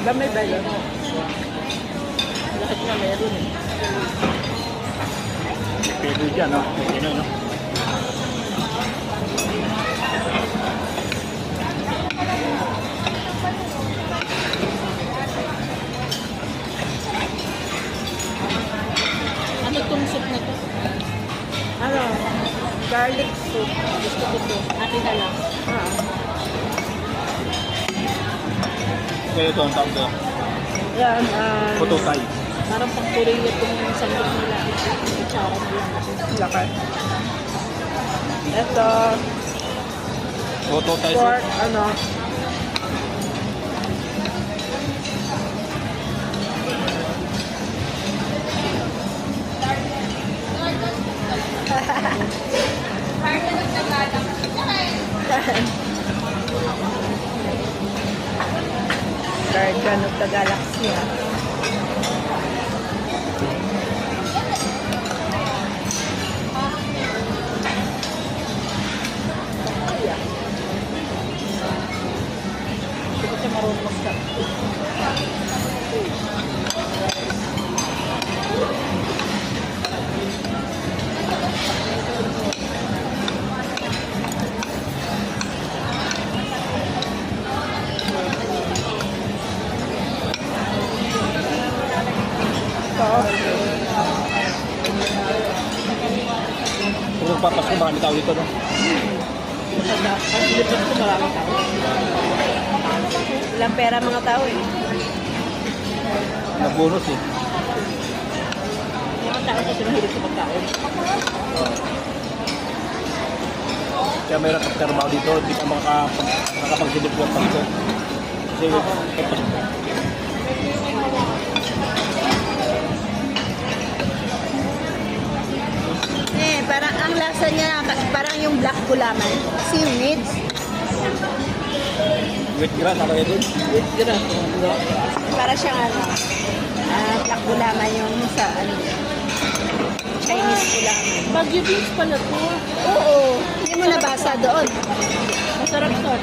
Gamay ba yun? Lahat na meron eh. Pwede dyan, no? Pwede, no? Ano tong soup na to? Ano? Garlic soup. Gusto ko to. Atin na lang. Ah. Kaya ito ang tawag doon. Yan. Pututay. Parang pang Korea itong sandok nila. Kutsara nila. Lakas. Ito. Pututay. Pork. Ano? Guardian of the Galaxy. Hindi ko siya marunong mag-stop. Kung magpapasko, marami tao dito, no? Masarap. Ang Pilipinas ko maraming tao. Walang pera mga tao eh. Nag-bonus, eh. Mga tao kasi mahilig sa pagkain. Kaya mayroon kang trabaho dito, hindi ka makakapagsilip ng pasko. Kasi, Parang ang lasa niya, parang yung black gulaman. Seaweed. wheat grass, ano yun? With grass. Para siyang black gulaman yung sa Chinese gulaman. Baguio beans pala to. Oo, hindi mo nabasa doon. Masarap to.